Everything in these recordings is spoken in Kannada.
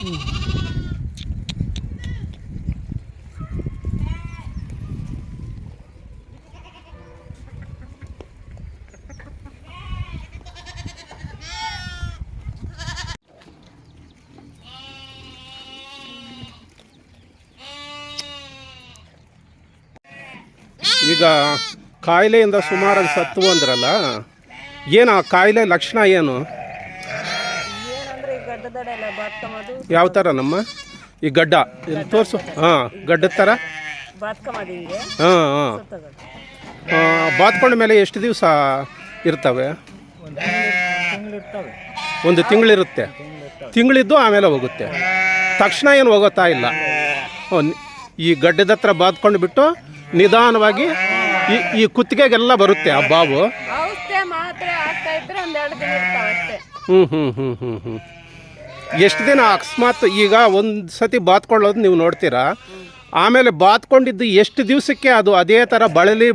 ಈಗ ಕಾಯಿಲೆಯಿಂದ ಸುಮಾರಾಗಿ ಸತ್ತು ಅಂದ್ರಲ್ಲ, ಏನು ಆ ಕಾಯಿಲೆ ಲಕ್ಷಣ ಏನು? ಯಾವ ಥರ ನಮ್ಮ ಈ ಗಡ್ಡ ತೋರಿಸು. ಹಾಂ, ಗಡ್ಡದ ಥರ. ಹಾಂ ಹಾಂ. ಬಾತ್ಕೊಂಡ ಮೇಲೆ ಎಷ್ಟು ದಿವಸ ಇರ್ತವೆ? ಒಂದು ತಿಂಗಳಿರುತ್ತೆ. ತಿಂಗಳಿದ್ದು ಆಮೇಲೆ ಹೋಗುತ್ತೆ. ತಕ್ಷಣ ಏನು ಹೋಗುತ್ತಾ ಇಲ್ಲ. ಈ ಗಡ್ಡದ ಹತ್ರ ಬಾತ್ಕೊಂಡು ಬಿಟ್ಟು ನಿಧಾನವಾಗಿ ಈ ಕುತ್ತಿಗೆಗೆಲ್ಲ ಬರುತ್ತೆ ಆ ಬಾವು. ಎಷ್ಟು ದಿನ ಅಕಸ್ಮಾತ್ ಈಗ ಒಂದು ಸತಿ ಬಾತ್ಕೊಳ್ಳೋದು ನೀವು ನೋಡ್ತೀರಾ, ಆಮೇಲೆ ಬಾತ್ಕೊಂಡಿದ್ದು ಎಷ್ಟು ದಿವಸಕ್ಕೆ ಅದು ಅದೇ ಥರ ಬಳಲಿ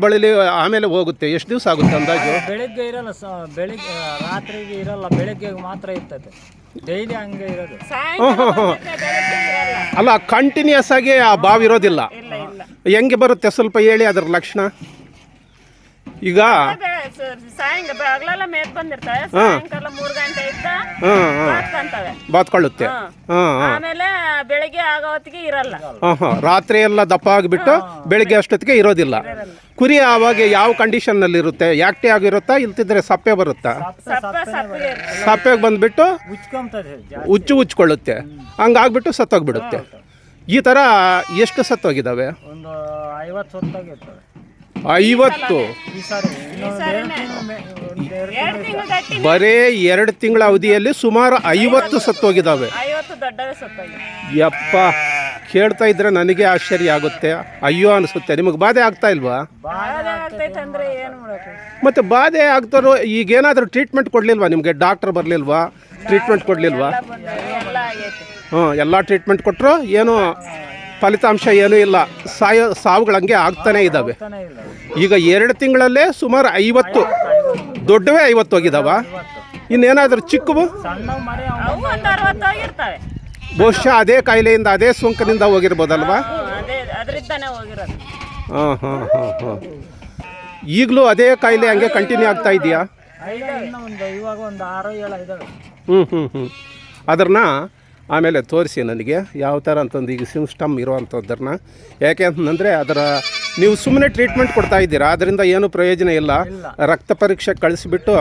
ಆಮೇಲೆ ಹೋಗುತ್ತೆ? ಎಷ್ಟು ದಿವಸ ಆಗುತ್ತೆ ಅಂದಾಜು? ಬೆಳಿಗ್ಗೆ ಇರಲ್ಲ, ಬೆಳಿಗ್ಗೆ ರಾತ್ರಿಗೆ ಇರಲ್ಲ, ಬೆಳಿಗ್ಗೆ ಮಾತ್ರ ಇರ್ತದೆ. ಡೈಲಿ ಹಂಗೆ ಇರೋದು. ಅಲ್ಲ, ಕಂಟಿನ್ಯೂಸ್ ಆಗಿ ಆ ಬಾವು ಇರೋದಿಲ್ಲ. ಹೆಂಗೆ ಬರುತ್ತೆ ಸ್ವಲ್ಪ ಹೇಳಿ ಅದರ ಲಕ್ಷಣ. ಈಗ ಬಾತ್ಕೊಳ್ಳುತ್ತೆ. ಬೆಳಿಗ್ಗೆ ಆಗೋ ಹೊತ್ತಿಗೆ ಇರಲ್ಲ. ರಾತ್ರಿ ಎಲ್ಲ ದಪ್ಪ ಆಗಿಬಿಟ್ಟು ಬೆಳಿಗ್ಗೆ ಅಷ್ಟೊತ್ತಿಗೆ ಇರೋದಿಲ್ಲ. ಕುರಿ ಆವಾಗ ಯಾವ ಕಂಡೀಷನ್ ನಲ್ಲಿ ಇರುತ್ತೆ? ಆಕ್ಟಿವ್ ಆಗಿರುತ್ತಾ, ಇಲ್ತಿದ್ರೆ ಸಪ್ಪೆ ಬರುತ್ತಾ? ಸಪ್ಪೆಗೆ ಬಂದ್ಬಿಟ್ಟು ಉಚ್ಕೊಳ್ಳುತ್ತೆ. ಹಂಗಾಗ್ಬಿಟ್ಟು ಸತ್ತೋಗ್ಬಿಡುತ್ತೆ. ಈ ಥರ ಎಷ್ಟು ಸತ್ತೋಗಿದ್ದಾವೆ? ಒಂದು 50 ಸತ್ತೋಗಿರ್ತವೆ. 50? ಬರೇ 2 ತಿಂಗಳ ಅವಧಿಯಲ್ಲಿ ಸುಮಾರು 50 ಸತ್ತೋಗಿದ್ದಾವೆ. ಯಪ್ಪ, ಕೇಳ್ತಾ ಇದ್ರೆ ನನಗೆ ಆಶ್ಚರ್ಯ ಆಗುತ್ತೆ, ಅಯ್ಯೋ ಅನಿಸುತ್ತೆ. ನಿಮಗೆ ಬಾಧೆ ಆಗ್ತಾ ಇಲ್ವಾ? ಮತ್ತೆ ಬಾಧೆ ಆಗ್ತಾರೋ ಈಗೇನಾದರೂ ಟ್ರೀಟ್ಮೆಂಟ್ ಕೊಡಲಿಲ್ವಾ ನಿಮಗೆ? ಡಾಕ್ಟರ್ ಬರಲಿಲ್ವಾ? ಟ್ರೀಟ್ಮೆಂಟ್ ಕೊಡಲಿಲ್ವಾ? ಎಲ್ಲ ಟ್ರೀಟ್ಮೆಂಟ್ ಕೊಟ್ಟರು ಏನೂ ಫಲಿತಾಂಶ ಏನೂ ಇಲ್ಲ. ಸಾವುಗಳಂಗೆ ಆಗ್ತಾನೆ ಇದ್ದಾವೆ. ಈಗ 2 ತಿಂಗಳಲ್ಲೇ ಸುಮಾರು 50, ದೊಡ್ಡವೇ 50 ಹೋಗಿದಾವ. ಇನ್ನೇನಾದರೂ ಚಿಕ್ಕವು ಬಹುಶಃ ಅದೇ ಕಾಯಿಲೆಯಿಂದ, ಅದೇ ಸೋಂಕಿನಿಂದ ಹೋಗಿರ್ಬೋದಲ್ವಾ? ಹಾಂ ಹಾಂ ಹಾಂ ಹಾಂ. ಈಗಲೂ ಅದೇ ಕಾಯಿಲೆ ಹಂಗೆ ಕಂಟಿನ್ಯೂ ಆಗ್ತಾ ಇದೆಯಾ? ಅದನ್ನ ಆಮೇಲೆ ತೋರಿಸಿ ನನಗೆ ಯಾವ ಥರ ಅಂತಂದು. ಈಗ ಸಿಸ್ಟಮ್ ಇರೋವಂಥದ್ದನ್ನ, ಯಾಕೆ ಅಂತಂದರೆ ಅದರ ನೀವು ಸುಮ್ಮನೆ ಟ್ರೀಟ್ಮೆಂಟ್ ಕೊಡ್ತಾ ಇದ್ದೀರಾ, ಅದರಿಂದ ಏನೂ ಪ್ರಯೋಜನ ಇಲ್ಲ. ರಕ್ತ ಪರೀಕ್ಷೆ ಕಳಿಸ್ಬಿಟ್ಟು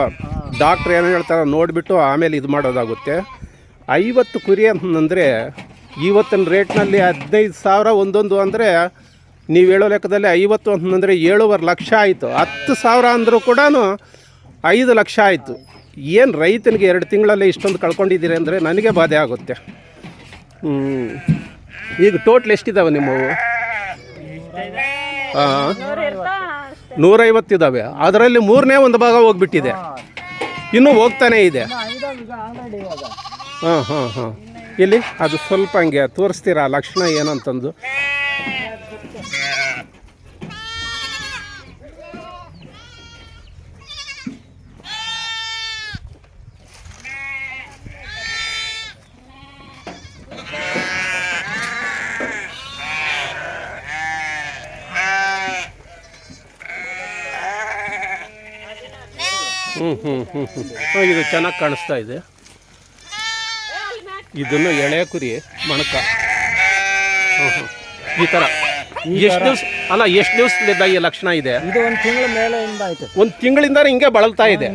ಡಾಕ್ಟ್ರ್ ಏನು ಹೇಳ್ತಾರೆ ನೋಡಿಬಿಟ್ಟು ಆಮೇಲೆ ಇದು ಮಾಡೋದಾಗುತ್ತೆ. 50 ಕುರಿ ಅಂತಂದರೆ ಇವತ್ತಿನ ರೇಟ್ನಲ್ಲಿ 15,000 ಒಂದೊಂದು ಅಂದರೆ, ನೀವು ಹೇಳೋ ಲೆಕ್ಕದಲ್ಲಿ 50 ಅಂತಂದರೆ 7.5 ಲಕ್ಷ ಆಯಿತು. 10,000 ಅಂದರೂ ಕೂಡ 5 ಲಕ್ಷ ಆಯಿತು. ಏನು ರೈತನಿಗೆ 2 ತಿಂಗಳಲ್ಲೇ ಇಷ್ಟೊಂದು ಕಳ್ಕೊಂಡಿದ್ದೀರಿ ಅಂದರೆ ನನಗೆ ಬಾಧೆ ಆಗುತ್ತೆ. ಈಗ ಟೋಟ್ಲ್ ಎಷ್ಟಿದ್ದಾವೆ ನಿಮ್ಮವು? 150 ಇದ್ದಾವೆ. ಅದರಲ್ಲಿ 3ನೇ ಒಂದು ಭಾಗ ಹೋಗ್ಬಿಟ್ಟಿದೆ, ಇನ್ನೂ ಹೋಗ್ತಾನೇ ಇದೆ. ಹಾಂ ಹಾಂ ಹಾಂ. ಇಲ್ಲಿ ಅದು ಸ್ವಲ್ಪ ಹಂಗೆ ತೋರಿಸ್ತೀರಾ ಲಕ್ಷಣ ಏನಂತಂದು? ಇದು ಚೆನ್ನಾಗಿ ಕಾಣಿಸ್ತಾ ಇದೆ. ಇದನ್ನು ಎಳೆ ಕುರಿ ಮಣಕ ಈ ಥರ. ಎಷ್ಟು ದಿವಸ ಅಲ್ಲ, ಎಷ್ಟು ದಿವಸದಿಂದ ಈ ಲಕ್ಷಣ ಇದೆ? ಇದು 1 ತಿಂಗಳ ಮೇಲೆಯಿಂದ ಆಯ್ತು. 1 ತಿಂಗಳಿಂದ ಹಿಂಗೆ ಬಳಲ್ತಾ ಇದೆ.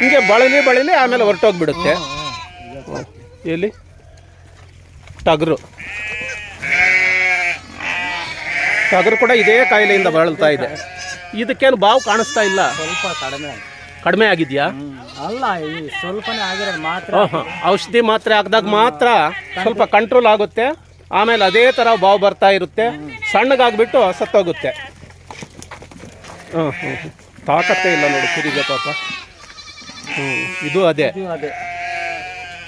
ಹಿಂಗೆ ಬಳಲಿ ಆಮೇಲೆ ಹೊರಟೋಗ್ಬಿಡುತ್ತೆ. ಎಲ್ಲಿ ಟಗರು ಕೂಡ ಇದೇ ಕಾಯಿಲೆಯಿಂದ ಬಳಲ್ತಾ ಇದೆ. ಇದಕ್ಕೇನು ಬಾವು ಕಾಣಿಸ್ತಾ ಇಲ್ಲ? ಸ್ವಲ್ಪ ಕಡಿಮೆ ಆಗಿದೆಯಾ? ಅಲ್ಲ, ಸ್ವಲ್ಪನೇ ಆಗಿರೋದು ಮಾತ್ರ. ಔಷಧಿ ಮಾತ್ರೆ ಹಾಕಿದಾಗ ಮಾತ್ರ ಸ್ವಲ್ಪ ಕಂಟ್ರೋಲ್ ಆಗುತ್ತೆ. ಆಮೇಲೆ ಅದೇ ಥರ ಬಾವು ಬರ್ತಾ ಇರುತ್ತೆ, ಸಣ್ಣಗಾಗ್ಬಿಟ್ಟು ಸತ್ತೋಗುತ್ತೆ. ತಾಕತ್ತೇ ಇಲ್ಲ ನೋಡಿ ಕುರಿಗೆ ಪಾಪ. ಇದು ಅದೇ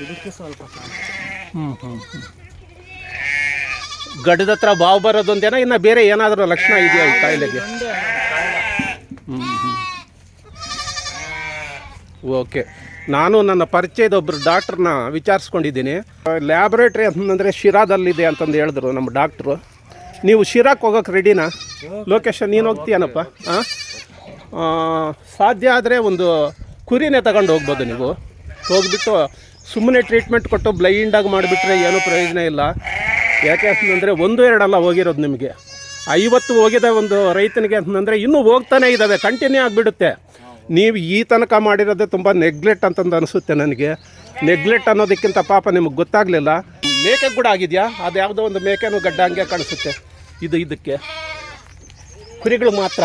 ಇದಕ್ಕೆ ಸ್ವಲ್ಪ ಗಡ್ಡದ ಹತ್ರ ಬಾವು ಬರೋದೊಂದೇನ, ಇನ್ನು ಬೇರೆ ಏನಾದರೂ ಲಕ್ಷಣ ಇದೆಯಾ ಈ ಕಾಯಿಲೆಗೆ? ಓಕೆ, ನಾನು ನನ್ನ ಪರಿಚಯದ ಒಬ್ಬರು ಡಾಕ್ಟ್ರನ್ನ ವಿಚಾರಿಸ್ಕೊಂಡಿದ್ದೀನಿ. ಲ್ಯಾಬ್ರೇಟ್ರಿ ಅಂತಂದರೆ ಶಿರಾದಲ್ಲಿದೆ ಅಂತಂದು ಹೇಳಿದ್ರು ನಮ್ಮ ಡಾಕ್ಟ್ರು. ನೀವು ಶಿರಾಕ್ಕೆ ಹೋಗೋಕೆ ರೆಡಿನಾ? ಲೊಕೇಶನ್ ನೀನು ಹೋಗ್ತೀಯನಪ್ಪ? ಹಾಂ, ಸಾಧ್ಯ ಆದರೆ ಒಂದು ಕುರಿನೇ ತಗೊಂಡು ಹೋಗ್ಬೋದು. ನೀವು ಹೋಗ್ಬಿಟ್ಟು ಸುಮ್ಮನೆ ಟ್ರೀಟ್ಮೆಂಟ್ ಕೊಟ್ಟು ಬ್ಲೈಂಡಾಗಿ ಮಾಡಿಬಿಟ್ರೆ ಏನೂ ಪ್ರಯೋಜನ ಇಲ್ಲ. ಯಾಕೆ ಅಂತಂದರೆ 1-2 ಅಲ್ಲ ಹೋಗಿರೋದು, ನಿಮಗೆ 50 ಹೋಗಿದೆ ಒಂದು ರೈತನಿಗೆ ಅಂತಂದರೆ ಇನ್ನೂ ಹೋಗ್ತಾನೆ ಇದ್ದಾವೆ, ಕಂಟಿನ್ಯೂ ಆಗಿಬಿಡುತ್ತೆ. ನೀವು ಈ ತನಕ ಮಾಡಿರೋದೇ ತುಂಬ ನೆಗ್ಲೆಕ್ಟ್ ಅಂತಂದು ಅನಿಸುತ್ತೆ ನನಗೆ. ನೆಗ್ಲೆಕ್ಟ್ ಅನ್ನೋದಕ್ಕಿಂತ ಪಾಪ ನಿಮಗೆ ಗೊತ್ತಾಗಲಿಲ್ಲ. ಮೇಕೆ ಕೂಡ ಆಗಿದೆಯಾ? ಅದು ಯಾವುದೋ ಒಂದು ಮೇಕೆನೂ ಗಡ್ಡ ಹಂಗೆ ಕಾಣಿಸುತ್ತೆ. ಇದಕ್ಕೆ ಕುರಿಗಳು ಮಾತ್ರ.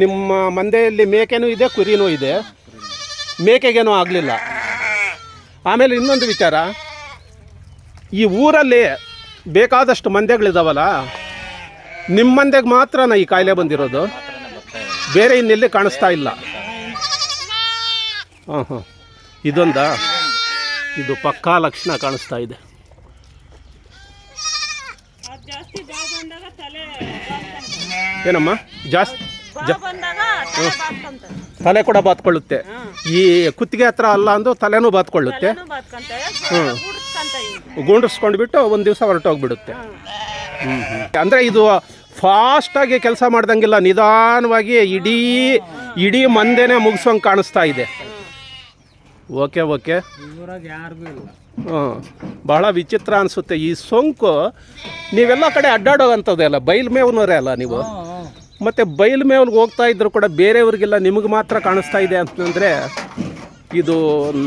ನಿಮ್ಮ ಮಂದೆಯಲ್ಲಿ ಮೇಕೆನೂ ಇದೆ, ಕುರಿನೂ ಇದೆ. ಮೇಕೆಗೇನೂ ಆಗಲಿಲ್ಲ. ಆಮೇಲೆ ಇನ್ನೊಂದು ವಿಚಾರ, ಈ ಊರಲ್ಲಿ ಬೇಕಾದಷ್ಟು ಮಂದೆಗಳಿದಾವಲ್ಲ, ನಿಮ್ಮ ಮಂದೆಗೆ ಮಾತ್ರ ಈ ಕಾಯಿಲೆ ಬಂದಿರೋದು, ಬೇರೆ ಇನ್ನೆಲ್ಲಿ ಕಾಣಿಸ್ತಾ ಇಲ್ಲ. ಹಾಂ, ಇದೊಂದಾ? ಇದು ಪಕ್ಕಾ ಲಕ್ಷಣ ಕಾಣಿಸ್ತಾ ಇದೆ. ಏನಮ್ಮ? ಜಾಸ್ತಿ ತಲೆ ಕೂಡ ಬಾತ್ಕೊಳ್ಳುತ್ತೆ. ಈ ಕುತ್ತಿಗೆ ಹತ್ರ ಅಲ್ಲ ಅಂದು ತಲೆನೂ ಬಾತ್ಕೊಳ್ಳುತ್ತೆ. ಗುಂಡಿಸ್ಕೊಂಡ್ಬಿಟ್ಟು ಒಂದು ದಿವಸ ಹೊರಟೋಗ್ಬಿಡುತ್ತೆ. ಅಂದರೆ ಇದು ಫಾಸ್ಟಾಗಿ ಕೆಲಸ ಮಾಡ್ದಂಗಿಲ್ಲ, ನಿಧಾನವಾಗಿ ಇಡೀ ಮಂದೆನೇ ಮುಗಿಸೋಂಗೆ ಕಾಣಿಸ್ತಾ ಇದೆ. ಓಕೆ. ಹಾಂ, ಭಾಳ ವಿಚಿತ್ರ ಅನಿಸುತ್ತೆ ಈ ಸೋಂಕು. ನೀವೆಲ್ಲ ಕಡೆ ಅಡ್ಡಾಡೋವಂಥದ್ದೇ ಅಲ್ಲ, ಬಯಲು ಮೇವ್ನವರೇ ಅಲ್ಲ ನೀವು. ಮತ್ತು ಬಯಲು ಮೇವ್ಗೆ ಹೋಗ್ತಾ ಇದ್ರು ಕೂಡ ಬೇರೆಯವ್ರಿಗೆಲ್ಲ ನಿಮಗೆ ಮಾತ್ರ ಕಾಣಿಸ್ತಾ ಇದೆ ಅಂತಂದರೆ ಇದು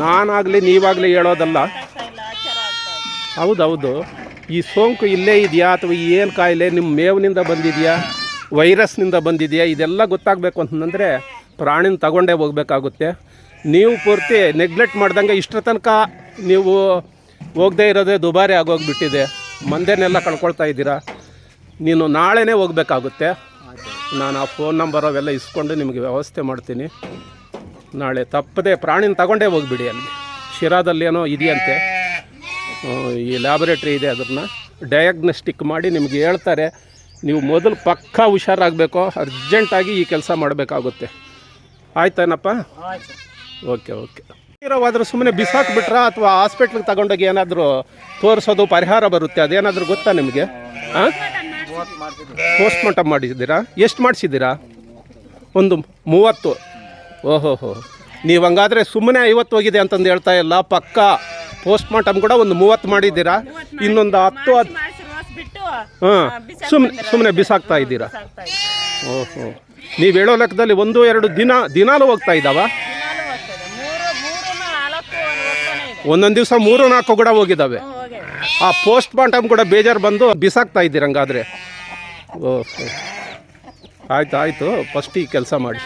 ನಾನಾಗಲಿ ನೀವಾಗಲಿ ಹೇಳೋದಲ್ಲ. ಹೌದೌದು. ಈ ಸೋಂಕು ಇಲ್ಲೇ ಇದೆಯಾ ಅಥವಾ ಏನು ಕಾಯಿಲೆ ನಿಮ್ಮ ಮೇವಿನಿಂದ ಬಂದಿದೆಯಾ, ವೈರಸ್ನಿಂದ ಬಂದಿದೆಯಾ, ಇದೆಲ್ಲ ಗೊತ್ತಾಗಬೇಕು ಅಂತಂದರೆ ಪ್ರಾಣಿನ ತಗೊಂಡೇ ಹೋಗಬೇಕಾಗುತ್ತೆ. ನೀವು ಪೂರ್ತಿ ನೆಗ್ಲೆಕ್ಟ್ ಮಾಡ್ದಂಗೆ ಇಷ್ಟರ ತನಕ ನೀವು ಹೋಗದೇ ಇರೋದೇ ದುಬಾರಿ ಆಗೋಗ್ಬಿಟ್ಟಿದೆ. ಮಂದೆನೆಲ್ಲ ಕಳ್ಕೊಳ್ತಾ ಇದ್ದೀರಾ. ನೀನು ನಾಳೆನೇ ಹೋಗಬೇಕಾಗುತ್ತೆ. ನಾನು ಆ ಫೋನ್ ನಂಬರ್ ಅವೆಲ್ಲ ಇಸ್ಕೊಂಡು ನಿಮಗೆ ವ್ಯವಸ್ಥೆ ಮಾಡ್ತೀನಿ. ನಾಳೆ ತಪ್ಪದೆ ಪ್ರಾಣಿನ ತಗೊಂಡೇ ಹೋಗ್ಬಿಡಿ. ಅಲ್ಲಿ ಶಿರಾದಲ್ಲಿ ಏನೋ ಇದೆಯಂತೆ, ಈ ಲ್ಯಾಬೊರೇಟ್ರಿ ಇದೆ, ಅದನ್ನು ಡಯಾಗ್ನೋಸ್ಟಿಕ್ ಮಾಡಿ ನಿಮಗೆ ಹೇಳ್ತಾರೆ. ನೀವು ಮೊದಲು ಪಕ್ಕಾ ಹುಷಾರಾಗಬೇಕು, ಅರ್ಜೆಂಟಾಗಿ ಈ ಕೆಲಸ ಮಾಡಬೇಕಾಗುತ್ತೆ. ಆಯ್ತೇನಪ್ಪ? ಓಕೆ. ಇರೋವಾದರೂ ಸುಮ್ಮನೆ ಬಿಸಾಕ್ಬಿಟ್ರಾ ಅಥವಾ ಹಾಸ್ಪಿಟ್ಲಿಗೆ ತಗೊಂಡೋಗಿ ಏನಾದರೂ ತೋರಿಸೋದು ಪರಿಹಾರ ಬರುತ್ತೆ? ಅದೇನಾದರೂ ಗೊತ್ತಾ ನಿಮಗೆ? ಹಾಂ, ಪೋಸ್ಟ್ಮಾರ್ಟಮ್ ಮಾಡಿದ್ದೀರಾ? ಎಷ್ಟು ಮಾಡಿಸಿದ್ದೀರಾ? ಒಂದು 30. ಓಹೋ, ನೀವು ಹಂಗಾದರೆ ಸುಮ್ಮನೆ 50 ಹೋಗಿದೆ ಅಂತಂದು ಹೇಳ್ತಾ ಇಲ್ಲ, ಪಕ್ಕ ಪೋಸ್ಟ್ಮಾರ್ಟಮ್ ಕೂಡ ಒಂದು 30 ಮಾಡಿದ್ದೀರಾ. ಇನ್ನೊಂದು 10 ಹಾಂ, ಸುಮ್ಮನೆ ಬಿಸಾಕ್ತಾ ಇದ್ದೀರಾ. ಓಹೋ, ನೀವು ಹೇಳೋ ಲೆಕ್ಕದಲ್ಲಿ 1-2 ದಿನಾಲೂ ಹೋಗ್ತಾ ಇದ್ದಾವ? ಒಂದೊಂದು ದಿವಸ 3-4 ಕೂಡ ಹೋಗಿದ್ದಾವೆ. ಆ ಪೋಸ್ಟ್ಮಾರ್ಟಮ್ ಕೂಡ ಬೇಜಾರು ಬಂದು ಬಿಸಾಕ್ತಾ ಇದ್ದೀರ ಹಂಗಾದರೆ. ಓಹೋ, ಆಯಿತು. ಫಸ್ಟ್ ಈ ಕೆಲಸ ಮಾಡಿ.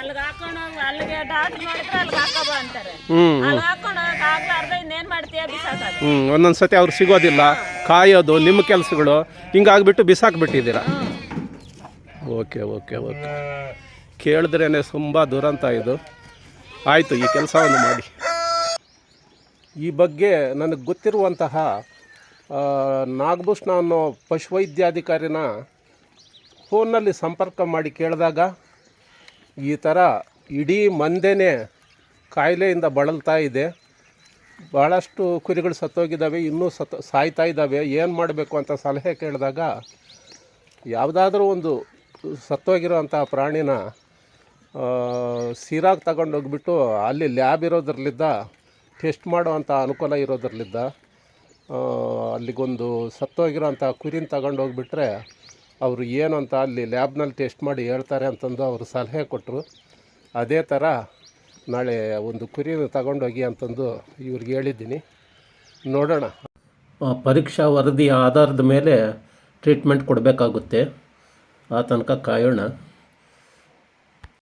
ಒಂದೊಂದು ಸತಿ ಅವ್ರು ಸಿಗೋದಿಲ್ಲ, ಕಾಯೋದು ನಿಮ್ಮ ಕೆಲಸಗಳು ಹಿಂಗಾಗ್ಬಿಟ್ಟು ಬಿಸಾಕ್ಬಿಟ್ಟಿದ್ದೀರ. ಓಕೆ. ಕೇಳಿದ್ರೇ ತುಂಬ ದುರಂತ ಇದು. ಆಯಿತು, ಈ ಕೆಲಸವನ್ನು ಮಾಡಿ. ಈ ಬಗ್ಗೆ ನನಗೆ ಗೊತ್ತಿರುವಂತಹ ನಾಗಭೂಷಣ ಅನ್ನೋ ಪಶುವೈದ್ಯಾಧಿಕಾರಿನ ಫೋನ್ನಲ್ಲಿ ಸಂಪರ್ಕ ಮಾಡಿ ಕೇಳಿದಾಗ ಈ ಥರ ಇಡೀ ಮಂದೆನೇ ಕಾಯಿಲೆಯಿಂದ ಬಳಲ್ತಾ ಇದೆ. ಭಾಳಷ್ಟು ಕುರಿಗಳು ಸತ್ತೋಗಿದ್ದಾವೆ, ಇನ್ನೂ ಸಾಯ್ತಾ ಇದ್ದಾವೆ. ಏನು ಮಾಡಬೇಕು ಅಂತ ಸಲಹೆ ಕೇಳಿದಾಗ ಯಾವುದಾದ್ರೂ ಒಂದು ಸತ್ತೋಗಿರೋವಂಥ ಪ್ರಾಣಿನ ಸಿರಾಗ್ ತಗೊಂಡೋಗ್ಬಿಟ್ಟು ಅಲ್ಲಿ ಲ್ಯಾಬ್ ಇರೋದ್ರಲ್ಲಿದ್ದ ಟೆಸ್ಟ್ ಮಾಡೋವಂಥ ಅನುಕೂಲ ಇರೋದ್ರಲ್ಲಿದ್ದ ಅಲ್ಲಿಗೊಂದು ಸತ್ತೋಗಿರೋಂಥ ಕುರಿನ ತಗೊಂಡೋಗ್ಬಿಟ್ರೆ ಅವರು ಏನು ಅಂತ ಅಲ್ಲಿ ಲ್ಯಾಬ್ನಲ್ಲಿ ಟೆಸ್ಟ್ ಮಾಡಿ ಹೇಳ್ತಾರೆ ಅಂತಂದು ಅವರು ಸಲಹೆ ಕೊಟ್ಟರು. ಅದೇ ಥರ ನಾಳೆ ಒಂದು ಕುರಿನ ತಗೊಂಡೋಗಿ ಅಂತಂದು ಇವ್ರಿಗೆ ಹೇಳಿದ್ದೀನಿ. ನೋಡೋಣ. ಪರೀಕ್ಷಾ ವರದಿಯ ಆಧಾರದ ಮೇಲೆ ಟ್ರೀಟ್ಮೆಂಟ್ ಕೊಡಬೇಕಾಗುತ್ತೆ. ಆ ತನಕ ಕಾಯೋಣ.